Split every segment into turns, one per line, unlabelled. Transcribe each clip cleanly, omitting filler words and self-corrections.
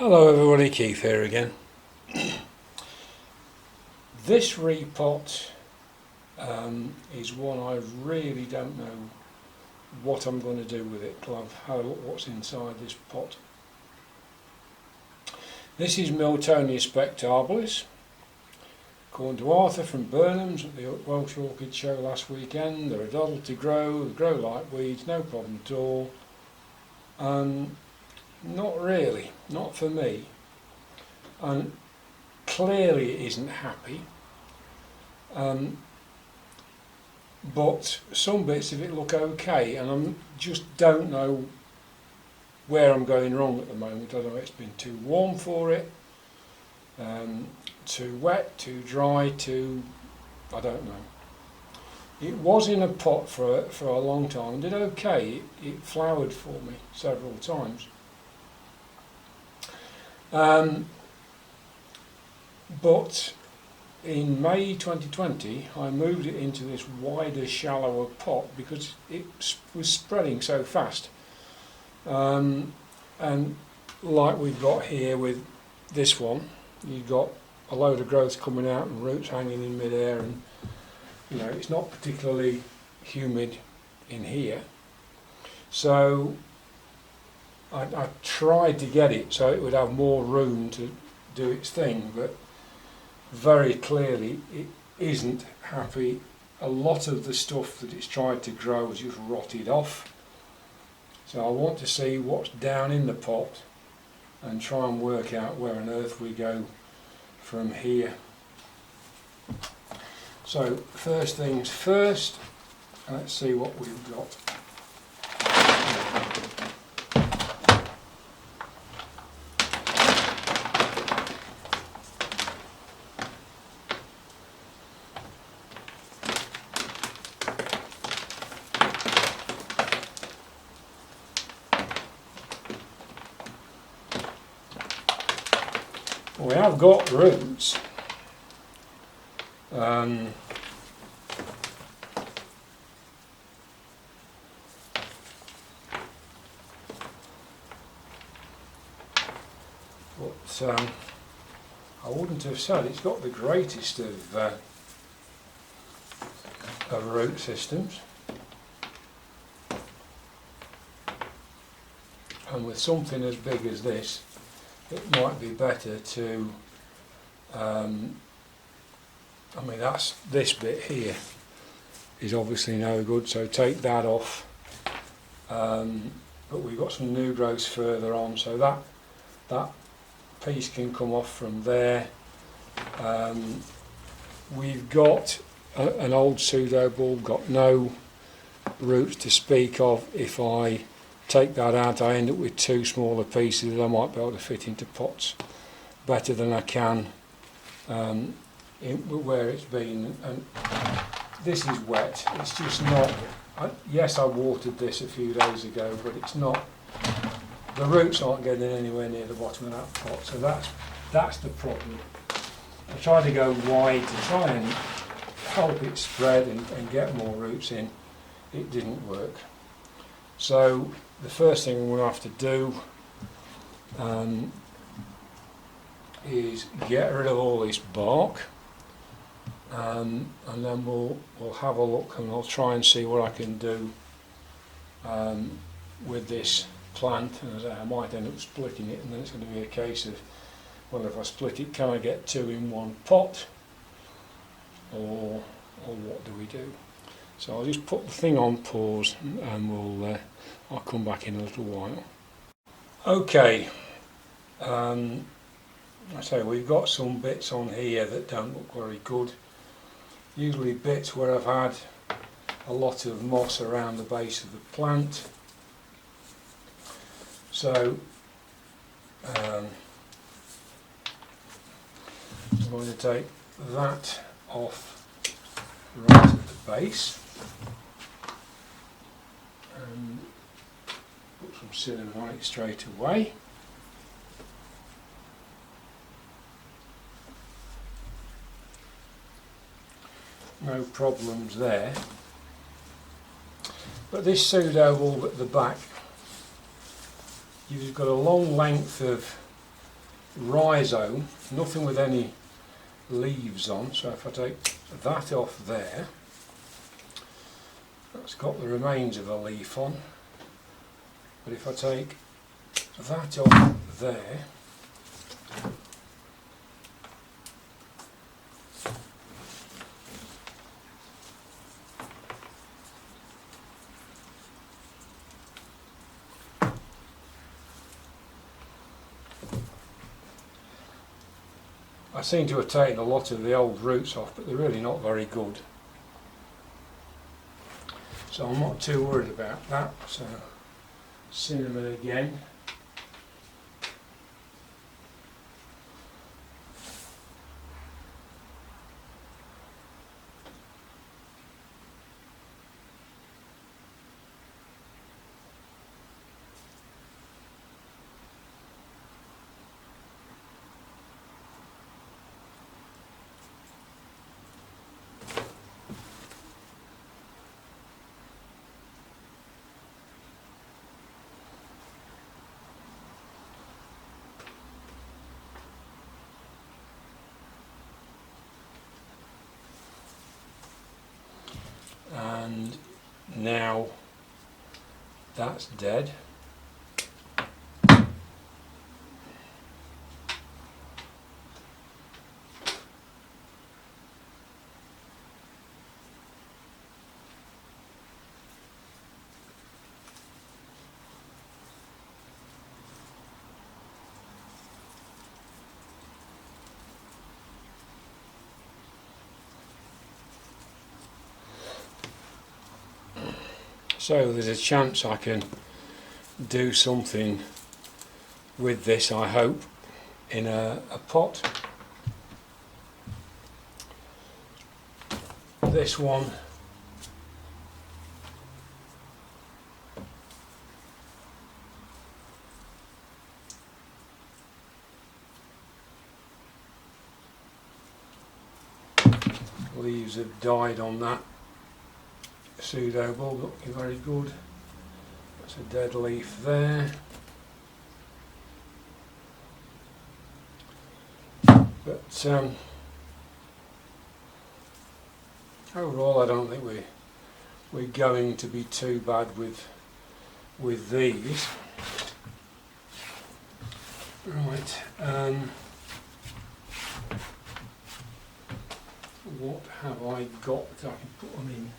Hello everybody, Keith here again. This repot is one I really don't know what I'm going to do with it till I've had a look what's inside this pot. This is Miltonia spectabilis. According to Arthur from Burnham's at the Welsh Orchid Show last weekend, they're a doddle to grow, they grow like weeds, no problem at all. Not really, not for me, and clearly it isn't happy, but some bits of it look okay, and I just don't know where I'm going wrong at the moment. I don't know if it's been too warm for it, too wet, too dry, I don't know. It was in a pot for a long time and did okay. It flowered for me several times. But in May 2020 I moved it into this wider, shallower pot because it was spreading so fast, and like we've got here with this one, you've got a load of growth coming out and roots hanging in midair, and you know it's not particularly humid in here, so I tried to get it so it would have more room to do its thing, but very clearly it isn't happy. A lot of the stuff that it's tried to grow has just rotted off, so I want to see what's down in the pot and try and work out where on earth we go from here. So first things first, let's see what we've got. We have got roots, but I wouldn't have said it's got the greatest of root systems, and with something as big as this it might be better to, I mean that's this bit here is obviously no good, so take that off, but we've got some new growths further on, so that piece can come off from there. We've got an old pseudo bulb, got no roots to speak of. If I take that out I end up with two smaller pieces that I might be able to fit into pots better than I can where it's been, and this is wet, it's just not, yes I watered this a few days ago, but it's not, the roots aren't getting anywhere near the bottom of that pot, so that's the problem. I tried to go wide to try and help it spread and get more roots in. It didn't work. So the first thing we'll have to do is get rid of all this bark, and then we'll have a look and I'll try and see what I can do with this plant. And I might end up splitting it, and then it's going to be a case of, well, if I split it, can I get two in one pot, or what do we do? So I'll just put the thing on pause and I'll come back in a little while. Okay, I say we've got some bits on here that don't look very good. Usually bits where I've had a lot of moss around the base of the plant. So I'm going to take that off right at the base and put some cinnamon on it straight away. No problems there. But this pseudo bulb at the back, you've got a long length of rhizome, nothing with any leaves on, so if I take that off there, that's got the remains of a leaf on, but if I take that off there, I seem to have taken a lot of the old roots off, but they're really not very good. So I'm not too worried about that. So cinnamon again. And now that's dead. So there's a chance I can do something with this, I hope, in a pot. This one leaves have died on that pseudo bulb, looking very good. That's a dead leaf there. But overall I don't think we're going to be too bad with these. Right, what have I got that I can put them in?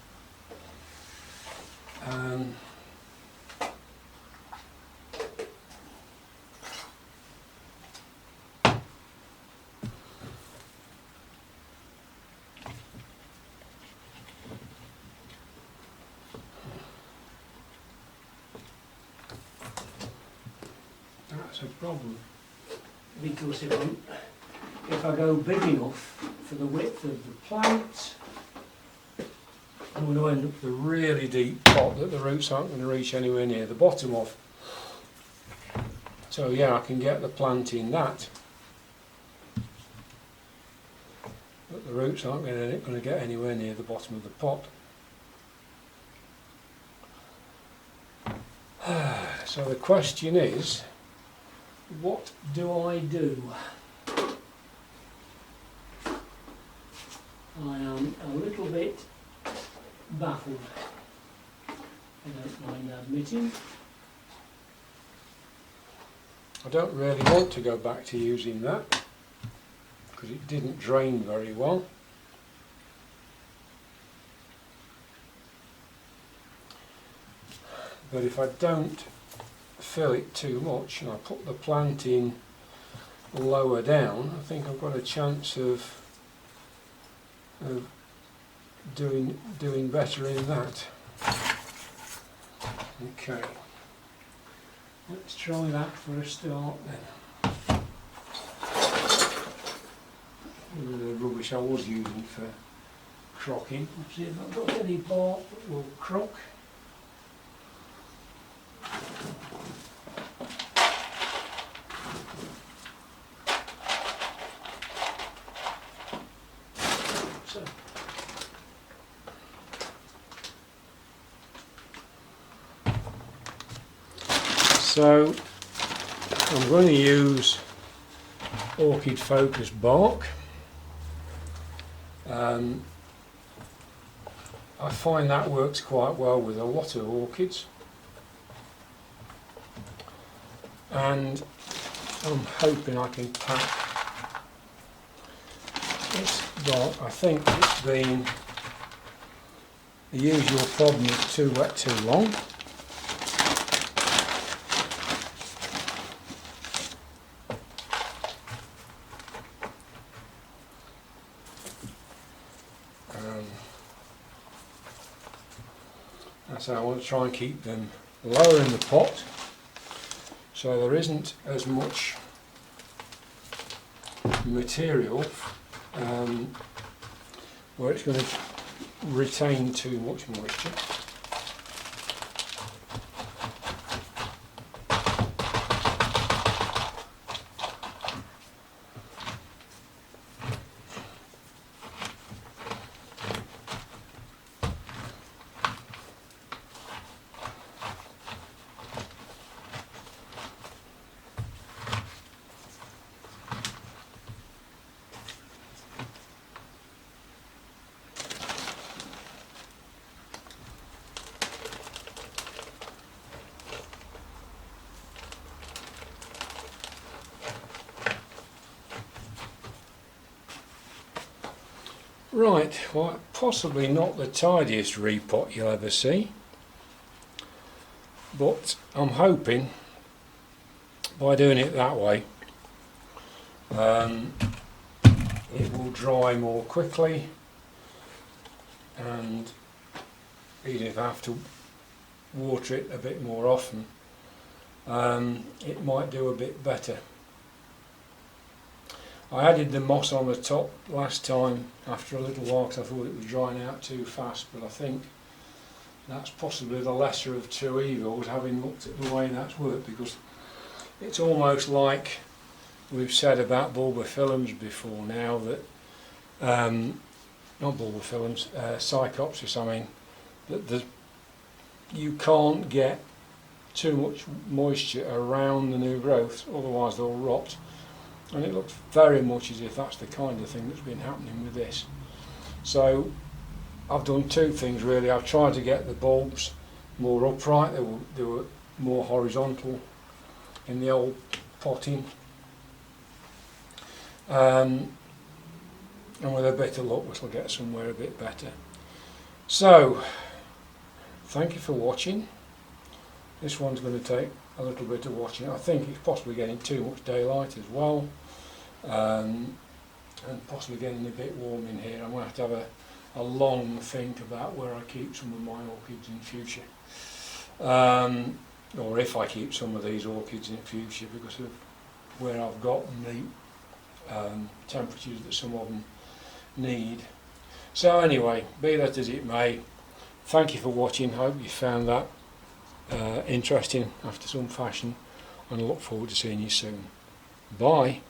That's a problem, because if I go big enough for the width of the plant, I'm going to end up with a really deep pot that the roots aren't going to reach anywhere near the bottom of. So yeah, I can get the plant in that, but the roots aren't going to get anywhere near the bottom of the pot. So the question is, what do I do? I am a little bit baffled, I don't mind admitting. I don't really want to go back to using that because it didn't drain very well. But if I don't fill it too much and I put the plant in lower down, I think I've got a chance of doing better in that. Okay, let's try that for a start then. The rubbish I was using for crocking. Let's see if I've got any bark that will crock. So I'm going to use orchid focus bark. I find that works quite well with a lot of orchids, and I'm hoping I can pack this bark. I think it's been the usual problem is too wet too long. So I want to try and keep them lower in the pot so there isn't as much material where it's going to retain too much moisture. Right, well, possibly not the tidiest repot you'll ever see, but I'm hoping by doing it that way it will dry more quickly, and even if I have to water it a bit more often, it might do a bit better. I added the moss on the top last time after a little while because I thought it was drying out too fast, but I think that's possibly the lesser of two evils, having looked at the way that's worked, because it's almost like we've said about bulbophyllums before now, that not bulbophyllums, Psychopsis, I mean, that you can't get too much moisture around the new growth, otherwise they'll rot. And it looks very much as if that's the kind of thing that's been happening with this. So I've done two things really. I've tried to get the bulbs more upright, they were more horizontal in the old potting, and with a bit of luck we'll get somewhere a bit better. So thank you for watching. This one's going to take a little bit of watching. I think it's possibly getting too much daylight as well, and possibly getting a bit warm in here. I'm going to have a long think about where I keep some of my orchids in future, or if I keep some of these orchids in future, because of where I've gotten the temperatures that some of them need. So anyway, be that as it may, thank you for watching. Hope you found that interesting after some fashion, and I look forward to seeing you soon. Bye.